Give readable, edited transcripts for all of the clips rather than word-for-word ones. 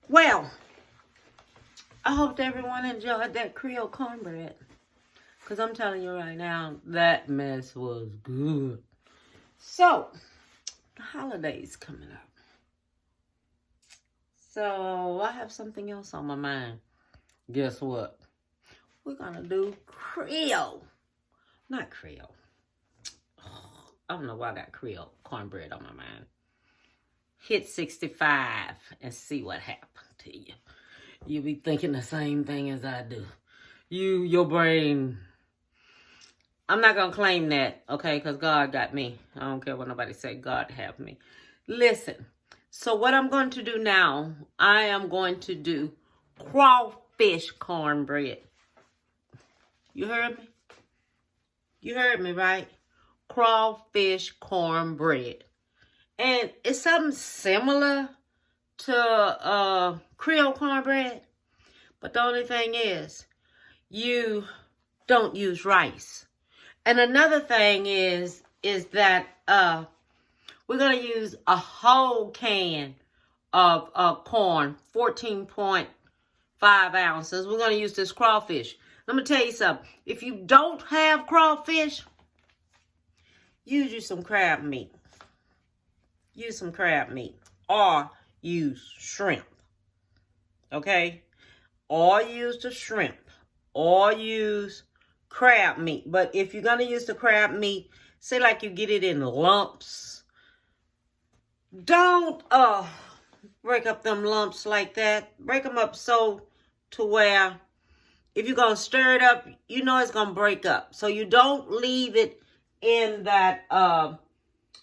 Well, I hope everyone enjoyed that Creole cornbread. Because I'm telling you right now, that mess was good. So, the holidays coming up. So, I have something else on my mind. Guess what? We're going to do Creole. Not Creole. I don't know why I got Creole cornbread on my mind. Hit 65 and see what happened to you. You'll be thinking the same thing as I do. Your brain. I'm not going to claim that, okay, because God got me. I don't care what nobody say. God have me. Listen, so what I'm going to do now, I am going to do crawfish cornbread. You heard me? You heard me, right? Crawfish cornbread. And it's something similar to Creole cornbread. But the only thing is, you don't use rice. And another thing is that we're going to use a whole can of corn, 14.5 ounces. We're going to use this crawfish. Let me tell you something. If you don't have crawfish, use you some crab meat. Use some crab meat. Or use shrimp. Okay? Or use the shrimp. Or use crab meat. But if you're going to use the crab meat, say like you get it in lumps. Don't break up them lumps like that. Break them up so to where if you're going to stir it up, you know it's going to break up. So you don't leave it in that,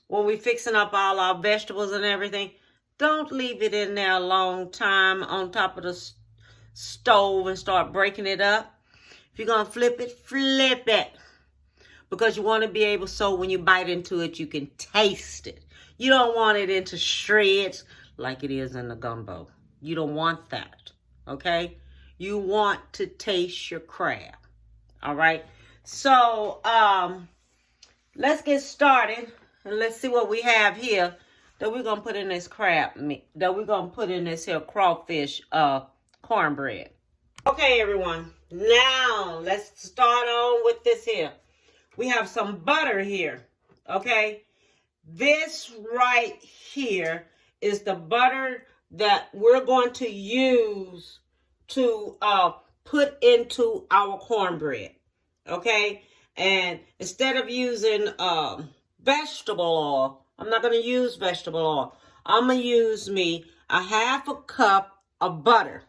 when we're fixing up all our vegetables and everything, don't leave it in there a long time on top of the stove and start breaking it up. If you're going to flip it. Because you want to be able, so when you bite into it, you can taste it. You don't want it into shreds like it is in the gumbo. You don't want that, okay? You want to taste your crab, all right? So, let's get started. And let's see what we have here that we're going to put in this crab meat, that we're going to put in this here crawfish cornbread. Okay, everyone. Now, let's start on with this here. We have some butter here, okay? This right here is the butter that we're going to use to put into our cornbread, okay? And instead of using vegetable oil, I'm not going to use vegetable oil. I'm going to use me a half a cup of butter,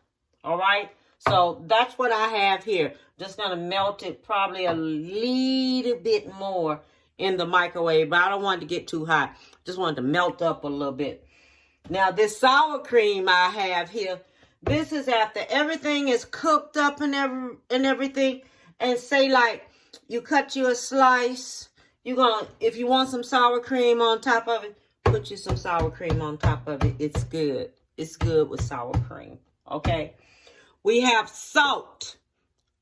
all right? So that's what I have here. Just going to melt it probably a little bit more in the microwave, but I don't want it to get too hot. Just want it to melt up a little bit. Now, this sour cream I have here, this is after everything is cooked up and everything. And say like you cut you a slice, if you want some sour cream on top of it, put you some sour cream on top of it. It's good. It's good with sour cream. Okay. We have salt.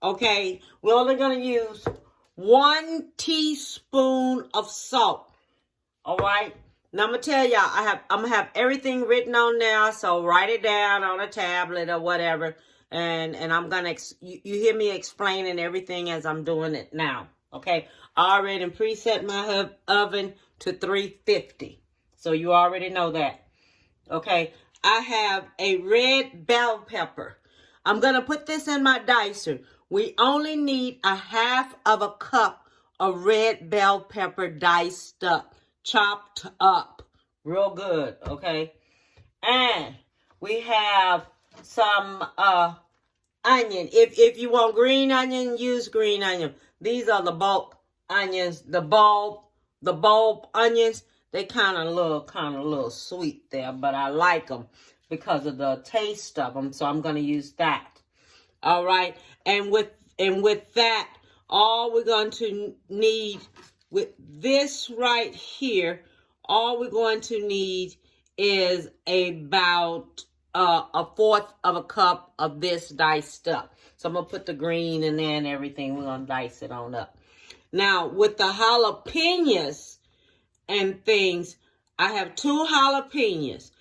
Okay. We're only going to use 1 teaspoon of salt. All right. Now, I'm going to tell y'all, I'm going to have everything written on there, so write it down on a tablet or whatever, and I'm going to, you hear me explaining everything as I'm doing it now, okay? I already preset my oven to 350, so you already know that, okay? I have a red bell pepper. I'm going to put this in my dicer. We only need a half of a cup of red bell pepper diced up. Chopped up real good, okay? And we have some onion. If you want green onion, use green onion. These are the bulk onions, the bulb onions. They kind of little sweet there, but I like them because of the taste of them, so I'm going to use that. All right? And with that, all we're going to need with this right here, all we're going to need is about a fourth of a cup of this diced up. So I'm going to put the green in there and everything. We're going to dice it on up. Now, with the jalapenos and things, I have 2 jalapenos.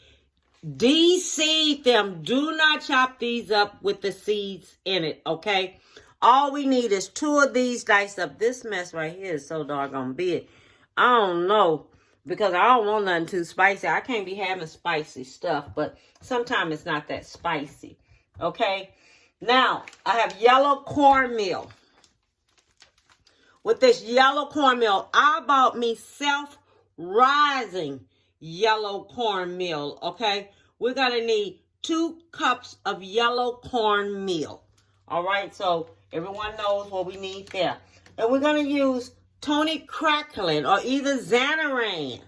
De-seed them. Do not chop these up with the seeds in it, okay? All we need is 2 of these diced up. This mess right here is so doggone big. I don't know, because I don't want nothing too spicy. I can't be having spicy stuff, but sometimes it's not that spicy, okay? Now, I have yellow cornmeal. With this yellow cornmeal, I bought me self-rising yellow cornmeal, okay? We're going to need 2 cups of yellow cornmeal. All right, so everyone knows what we need there. And we're going to use Tony Crackling or either Xanaran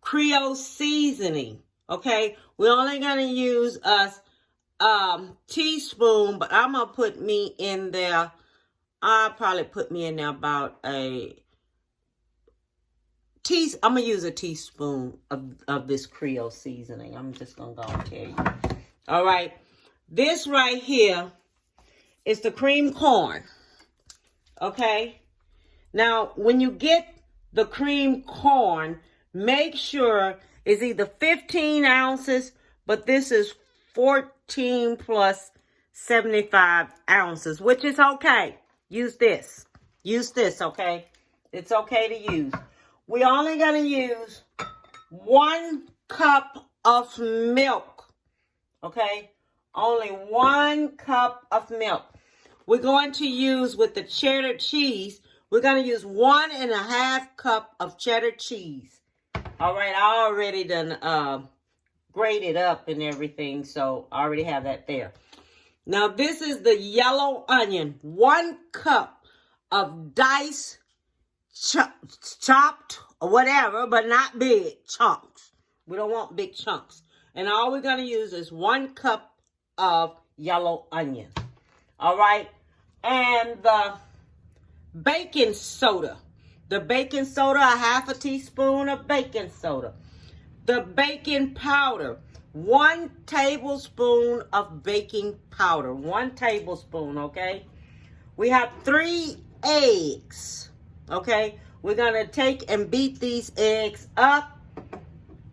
Creole seasoning, okay? We're only going to use a teaspoon, but I'm going to put me in there. I'll probably put me in there about I'm going to use a teaspoon of this Creole seasoning. I'm just going to go and tell you. All right. This right here is the cream corn. Okay. Now, when you get the cream corn, make sure it's either 15 ounces, but this is 14 plus 75 ounces, which is okay. Use this. Use this, okay? It's okay to use. We're only going to use 1 cup of milk, okay? Only 1 cup of milk. We're going to use, with the cheddar cheese, we're going to use 1.5 cup of cheddar cheese. All right, I already done grated up and everything, so I already have that there. Now, this is the yellow onion. 1 cup of diced, chopped, or whatever, but not big chunks. We don't want big chunks. And all we're going to use is 1 cup of yellow onion. All right? And the baking soda. The baking soda, 1/2 teaspoon of baking soda. The baking powder. 1 tablespoon of baking powder. 1 tablespoon, okay? We have 3 eggs, okay? We're going to take and beat these eggs up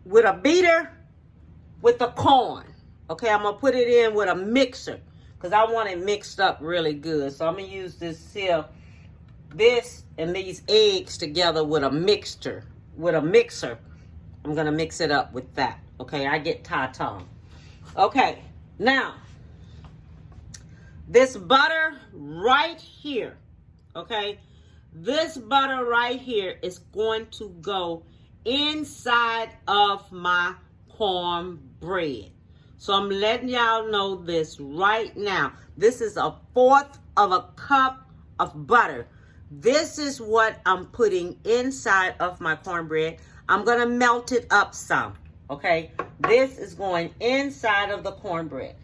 with a beater with the corn. Okay, I'm going to put it in with a mixer because I want it mixed up really good. So I'm going to use this and these eggs together with a mixer. I'm going to mix it up with that. Okay, I get tatam. Okay, now, this butter right here, okay, this butter right here is going to go inside of my cornbread. So I'm letting y'all know this right now. This is 1/4 of a cup of butter. This is what I'm putting inside of my cornbread. I'm going to melt it up some. Okay, this is going inside of the cornbread.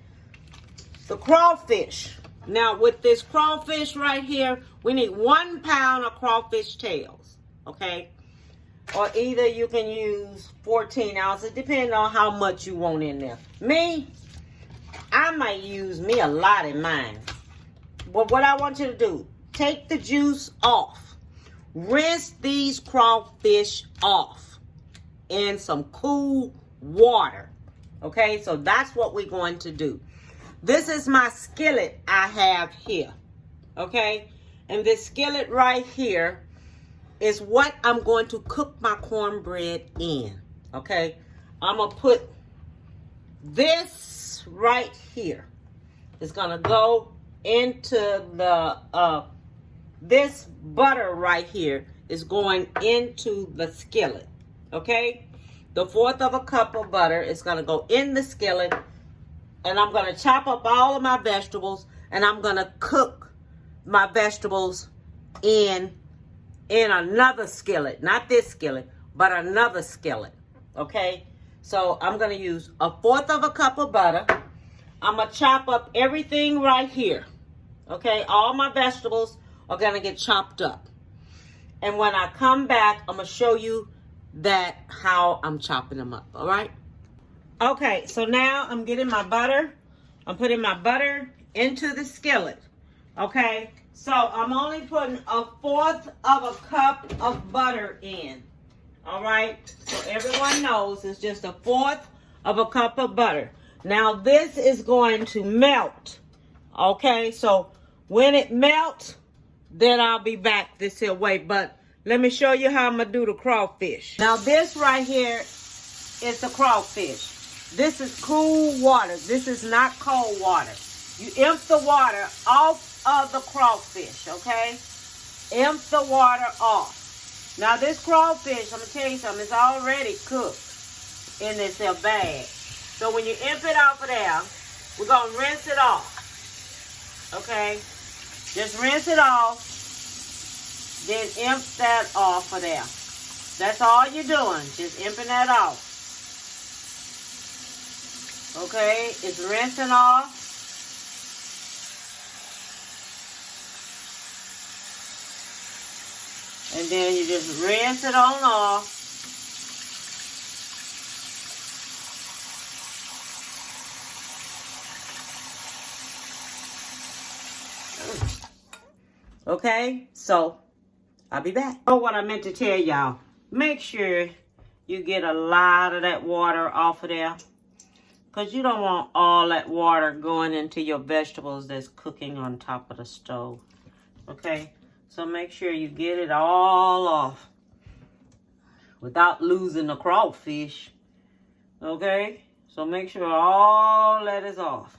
The crawfish. Now, with this crawfish right here, we need 1 pound of crawfish tails. Okay, or either you can use 14 ounces, depending on how much you want in there. I might use me a lot in mine. But what I want you to do, take the juice off. Rinse these crawfish off in some cool water. Okay, so that's what we're going to do. This is my skillet I have here. Okay, and this skillet right here is what I'm going to cook my cornbread in. Okay, I'm going to put this right here. It's going to go into the, this butter right here is going into the skillet. Okay, the 1/4 of a cup of butter is going to go in the skillet, and I'm going to chop up all of my vegetables, and I'm going to cook my vegetables in another skillet, not this skillet, but another skillet. Okay, so I'm going to use 1/4 of a cup of butter. I'm going to chop up everything right here. Okay, all my vegetables are going to get chopped up. And when I come back, I'm going to show you how I'm chopping them up, all right? Okay, so now I'm getting my butter. I'm putting my butter into the skillet, okay? So I'm only putting 1/4 of a cup of butter in, all right? So everyone knows it's just 1/4 of a cup of butter. Now this is going to melt. Okay, so when it melts, then I'll be back this here way. But let me show you how I'm going to do the crawfish. Now this right here is the crawfish. This is cool water. This is not cold water. You empty the water off of the crawfish, okay? Empty the water off. Now this crawfish, I'm going to tell you something, it's already cooked in this here bag. So when you empty it off of there, we're going to rinse it off. Okay? Just rinse it off. Then empty that off of there. That's all you're doing. Just empty that off. Okay? It's rinsing off. And then you just rinse it on off. Okay, so I'll be back. Oh, what I meant to tell y'all, make sure you get a lot of that water off of there, because you don't want all that water going into your vegetables that's cooking on top of the stove. Okay, so make sure you get it all off without losing the crawfish. Okay, so make sure all that is off.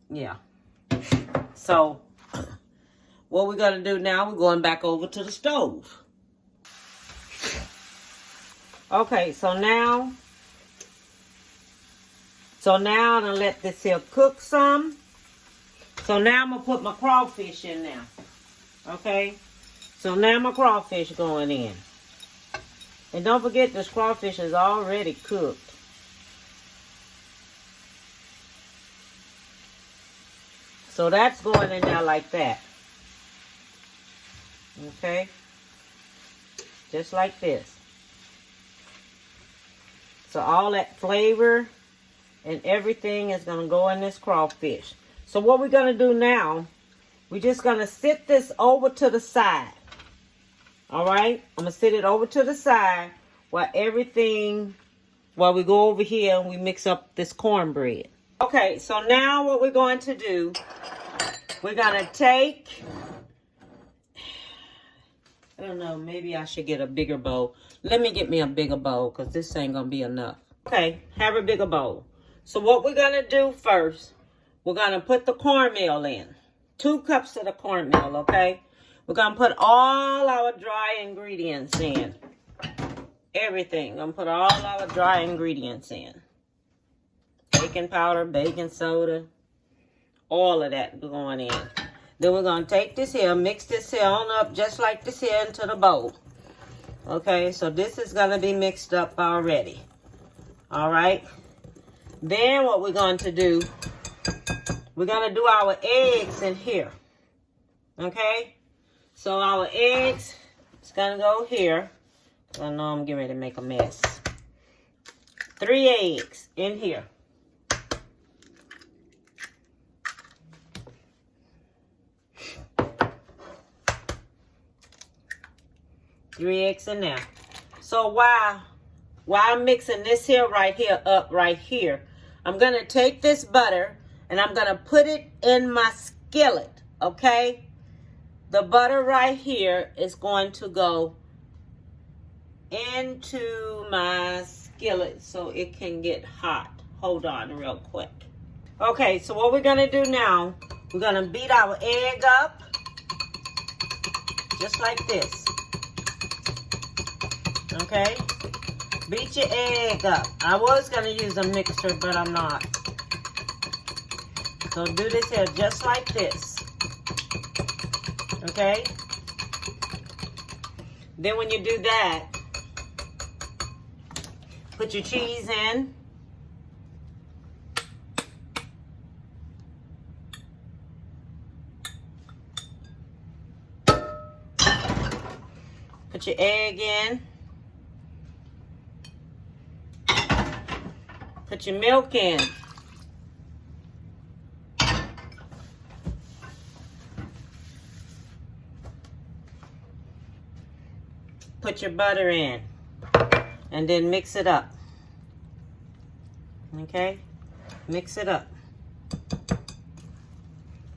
Yeah. So, what we're going to do now, we're going back over to the stove. Okay, so now I'm going to let this here cook some. So now I'm going to put my crawfish in there. Okay, so now my crawfish going in. And don't forget, this crawfish is already cooked. So that's going in there like that. Okay? Just like this. So all that flavor and everything is going to go in this crawfish. So what we're going to do now, we're just going to sit this over to the side. Alright? I'm going to sit it over to the side while we go over here and we mix up this cornbread. Okay, so now what we're going to do, we're going to take, I don't know, maybe I should get a bigger bowl. Let me get me a bigger bowl, because this ain't going to be enough. Okay, have a bigger bowl. So what we're going to do first, we're going to put the cornmeal in. 2 cups of the cornmeal, okay? We're going to put all our dry ingredients in. Everything. I'm going to put all our dry ingredients in. Baking powder, baking soda, all of that going in. Then we're going to take this here, mix this here on up just like this here into the bowl. Okay, so this is going to be mixed up already. All right. Then what we're going to do, we're going to do our eggs in here. Okay, so our eggs, it's going to go here. I know I'm getting ready to make a mess. 3 eggs in here. Three eggs in there. So while I'm mixing this here right here up right here, I'm going to take this butter and I'm going to put it in my skillet, okay? The butter right here is going to go into my skillet so it can get hot. Hold on real quick. Okay, so what we're going to do now, we're going to beat our egg up just like this. Okay, beat your egg up. I was going to use a mixer, but I'm not. So do this here just like this. Okay. Then when you do that, put your cheese in. Put your egg in. Put your milk in. Put your butter in. And then mix it up. Okay? Mix it up.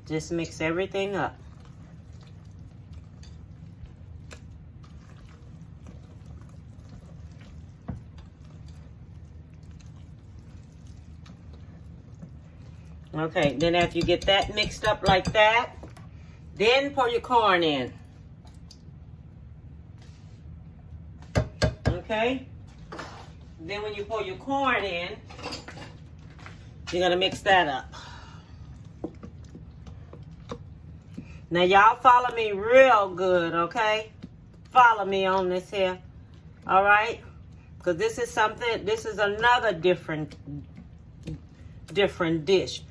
Just mix everything up. Okay, then after you get that mixed up like that, then pour your corn in. Okay? Then when you pour your corn in, you're going to mix that up. Now, y'all follow me real good, okay? Follow me on this here, all right? Because this is something, this is another different dish.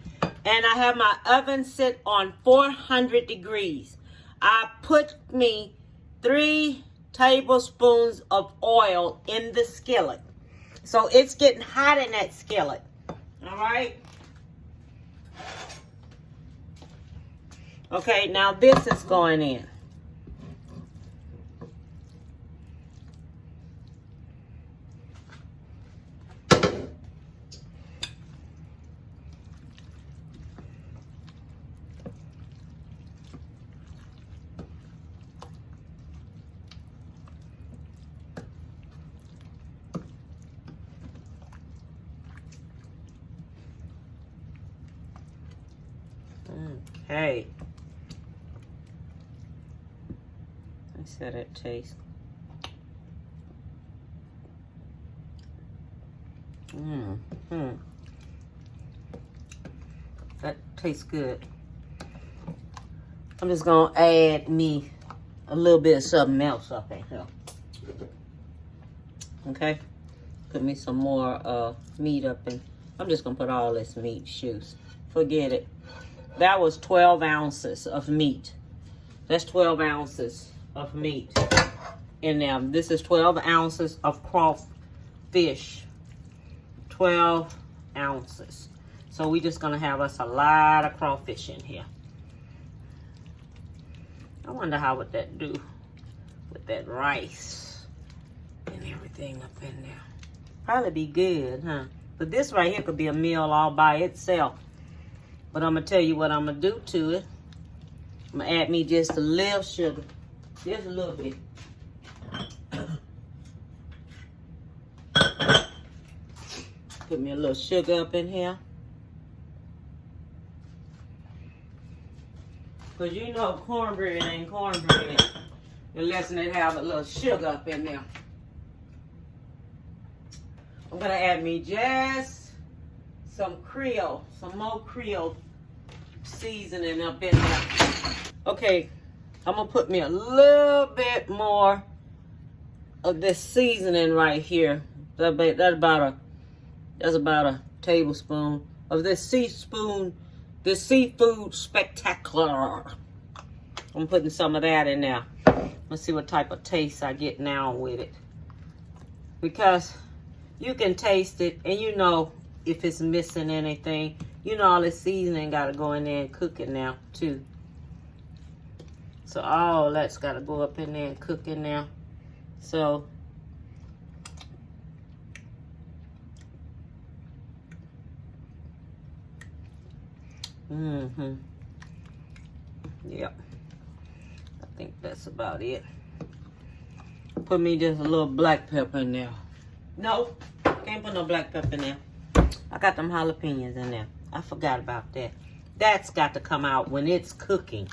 And I have my oven set on 400 degrees. I put me 3 tablespoons of oil in the skillet. So it's getting hot in that skillet. All right? Okay, now this is going in. Okay. Let's see how that tastes. That tastes good. I'm just gonna add me a little bit of something else up in here. Okay? Put me some more meat up in. I'm just gonna put all this meat, shoes. Forget it. That was 12 ounces of meat. That's 12 ounces of meat in there. This is 12 ounces of crawfish. 12 ounces. So we just gonna have us a lot of crawfish in here. I wonder how would that do with that rice and everything up in there. Probably be good, huh? But this right here could be a meal all by itself. But I'm going to tell you what I'm going to do to it. I'm going to add me just a little sugar. Just a little bit. Put me a little sugar up in here. Because you know cornbread ain't cornbread unless it have a little sugar up in there. I'm going to add me just some Creole, some more Creole seasoning up in there. Okay, I'm gonna put me a little bit more of this seasoning right here. That's about a tablespoon of this seafood spectacular. I'm putting some of that in there. Let's see what type of taste I get now with it. Because you can taste it and you know if it's missing anything. You know all this seasoning got to go in there and cook it now too. So all that's got to go up in there and cook in there. So yep. I think that's about it. Put me just a little black pepper in there. No, can't put no black pepper in there. I got them jalapenos in there. I forgot about that. That's got to come out when it's cooking.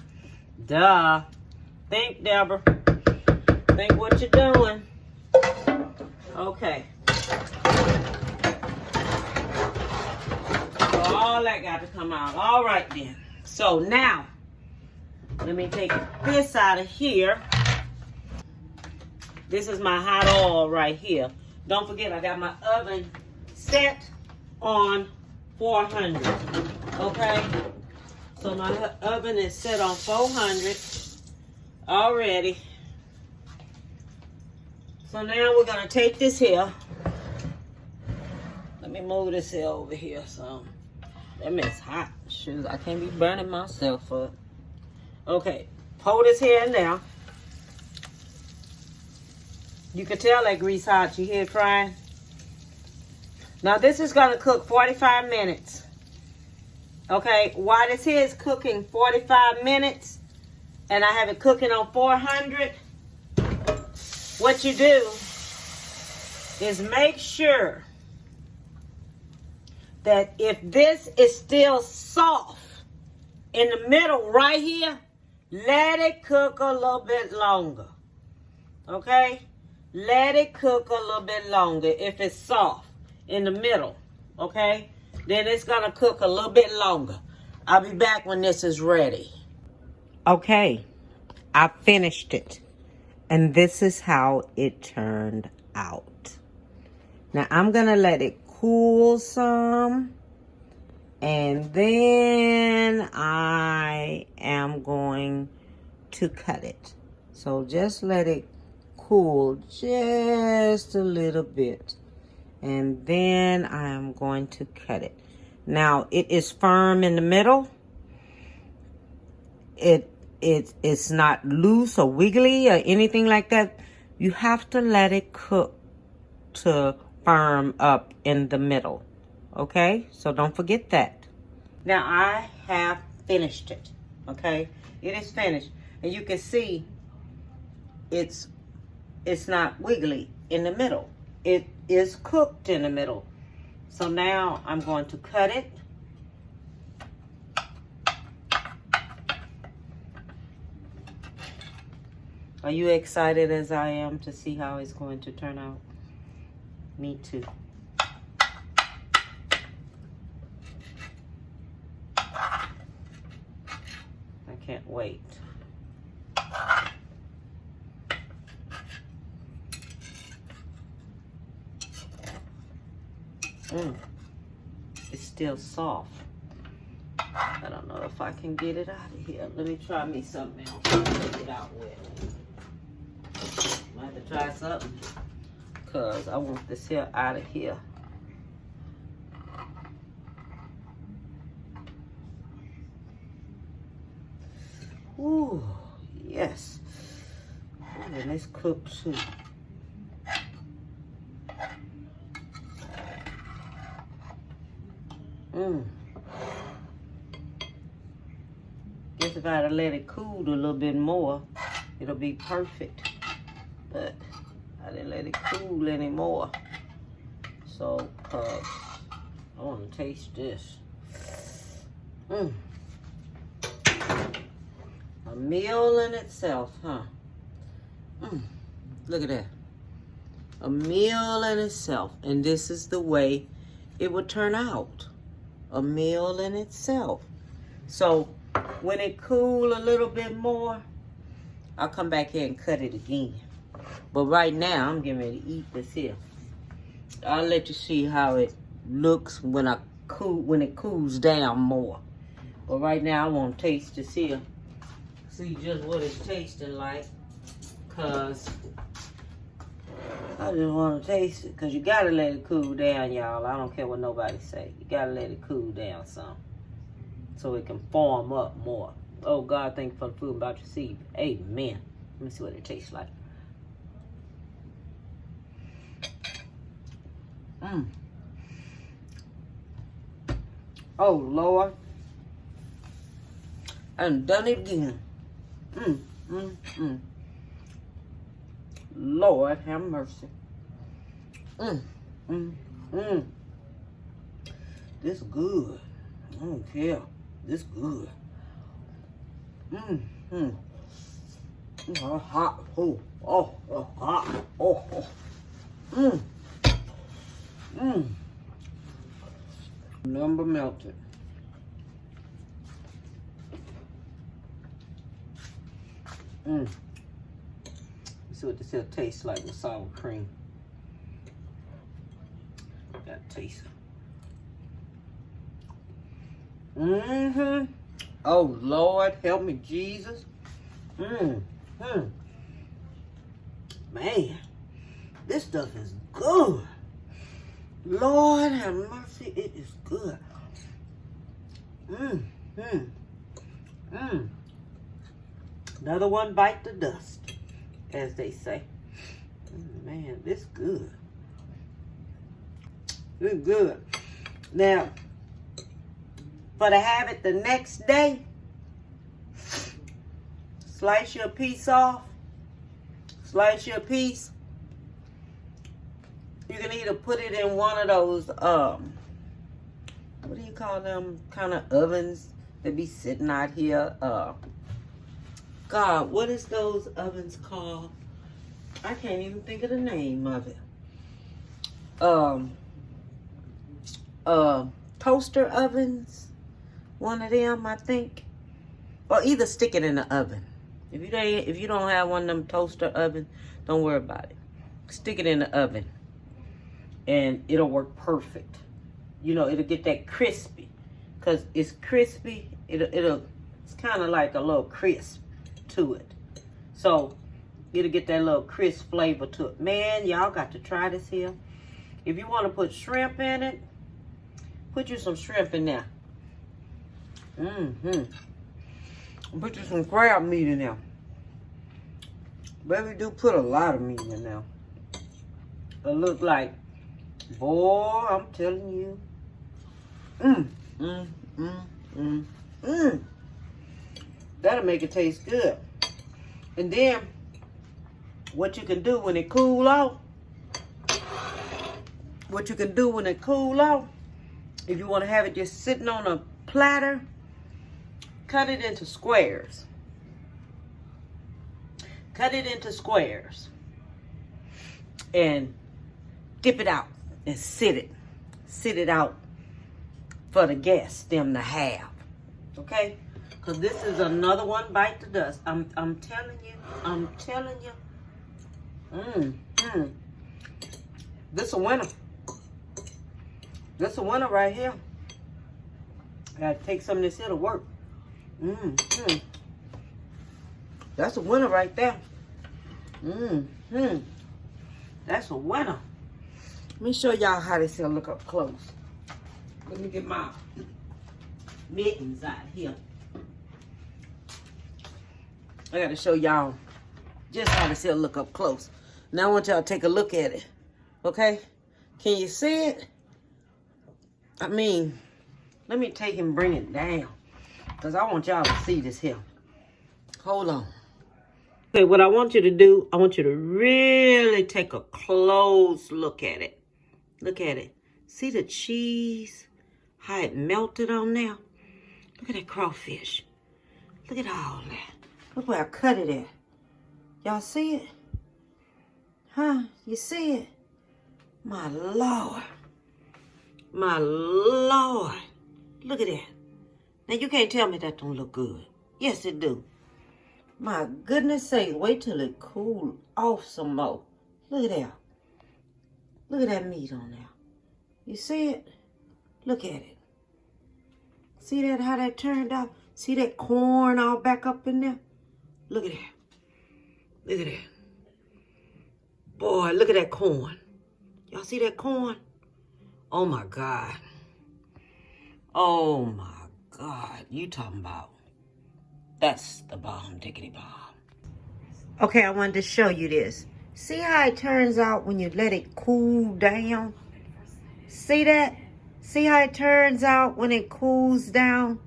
Duh. Think, Deborah. Think what you're doing. Okay. So all that got to come out. All right then. So now, let me take this out of here. This is my hot oil right here. Don't forget, I got my oven set on 400. Okay? So my oven is set on 400 already. So now we're going to take this here. Let me move this here over here. So that makes hot. Shoot, I can't be burning myself up. Okay, pour this here in there. You can tell that grease hot. You hear it frying? Now this is going to cook 45 minutes. Okay, while this here is cooking 45 minutes, and I have it cooking on 400, what you do is make sure that if this is still soft in the middle right here, let it cook a little bit longer. Okay? Let it cook a little bit longer if it's soft in the middle. Okay? Then it's going to cook a little bit longer. I'll be back when this is ready. Okay. I finished it. And this is how it turned out. Now I'm going to let it cool some. And then I am going to cut it. So just let it cool just a little bit. And then I am going to cut it. Now it is firm in the middle. It's not loose or wiggly or anything like that. You have to let it cook to firm up in the middle. Okay? So don't forget that. Now I have finished it. Okay? It is finished. And you can see it's not wiggly in the middle. It is cooked in the middle. So now I'm going to cut it. Are you excited as I am to see how it's going to turn out? Me too. I can't wait. It's still soft. I don't know if I can get it out of here. Let me try me something else to take it out with. I have to try something because I want this here out of here. Ooh, yes. Ooh, and it's cooked too. Guess if I had let it cool a little bit more, it'll be perfect. But I didn't let it cool anymore. So, I want to taste this. A meal in itself, huh? Look at that. A meal in itself. And this is the way it would turn out. A meal in itself. So, when it cool a little bit more, I'll come back here and cut it again. But right now, I'm getting ready to eat this here. I'll let you see how it looks when it cools down more. But right now, I want to taste this here. See just what it's tasting like. Because I just want to taste it. Because you got to let it cool down, y'all. I don't care what nobody say. You got to let it cool down some. So it can form up more. Oh, God, thank you for the food I'm about to receive. Amen. Let me see what it tastes like. Oh, Lord. I done done it again. Lord, have mercy. This good. I don't care. This good. Oh, hot. Oh, hot. Oh. Number melted. Let's see what this here tastes like with sour cream. Gotta taste it. Oh, Lord, help me, Jesus. Man, this stuff is good. Lord have mercy, it is good. Another one bite the dust, as they say. Man, this good. It's good. Now, for to have it the next day, slice your piece off. Slice your piece. You can either put it in one of those, what do you call them kind of ovens that be sitting out here? God, what is those ovens called? I can't even think of the name of it. Toaster ovens. One of them, I think. Or either stick it in the oven. If you don't have one of them toaster ovens, don't worry about it. Stick it in the oven. And it'll work perfect. You know, it'll get that crispy. Because it's crispy. It's kind of like a little crisp to it. So, it'll get that little crisp flavor to it. Man, y'all got to try this here. If you want to put shrimp in it, put you some shrimp in there. Put you some crab meat in there. Baby, do put a lot of meat in there. It look like, boy, I'm telling you. That'll make it taste good. And then, what you can do when it cool off, if you want to have it just sitting on a platter, cut it into squares. Cut it into squares. And dip it out and sit it out for the guests, them to have. Okay? Because this is another one bite the dust. I'm telling you. This a winner. This a winner right here. I gotta take some of this here to work. That's a winner right there. That's a winner. Let me show y'all how this here look up close. Let me get my mittens out here. I gotta show y'all just how this here look up close. Now I want y'all to take a look at it. Okay? Can you see it? I mean, let me take and bring it down. Because I want y'all to see this here. Hold on. Okay, what I want you to do, I want you to really take a close look at it. Look at it. See the cheese? How it melted on there? Look at that crawfish. Look at all that. Look where I cut it at. Y'all see it? Huh? You see it? My Lord. My Lord. Look at that. Now you can't tell me that don't look good. Yes, it do. My goodness sake. Wait till it cool off some more. Look at that. Look at that meat on there. You see it? Look at it. See that, how that turned out? See that corn all back up in there? Look at that. Look at that. Boy, look at that corn. Y'all see that corn? Oh, my God. Oh, my God. You talking about. That's the bomb, diggity bomb. Okay, I wanted to show you this. See how it turns out when you let it cool down? See that? See how it turns out when it cools down?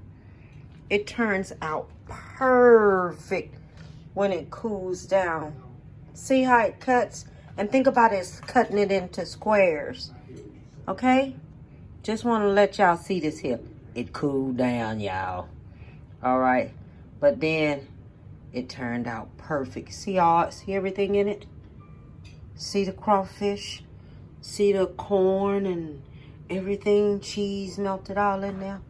It turns out perfect when it cools down. See how it cuts? And think about it, cutting it into squares. Okay? Just want to let y'all see this here. It cooled down, y'all. All right. But then it turned out perfect. See everything in it? See the crawfish? See the corn and everything? Cheese melted all in there?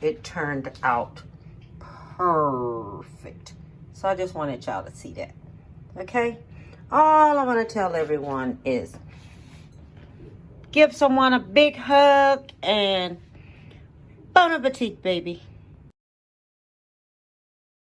It turned out perfect. So I just wanted y'all to see that. Okay? All I want to tell everyone is give someone a big hug and bon appetit, baby.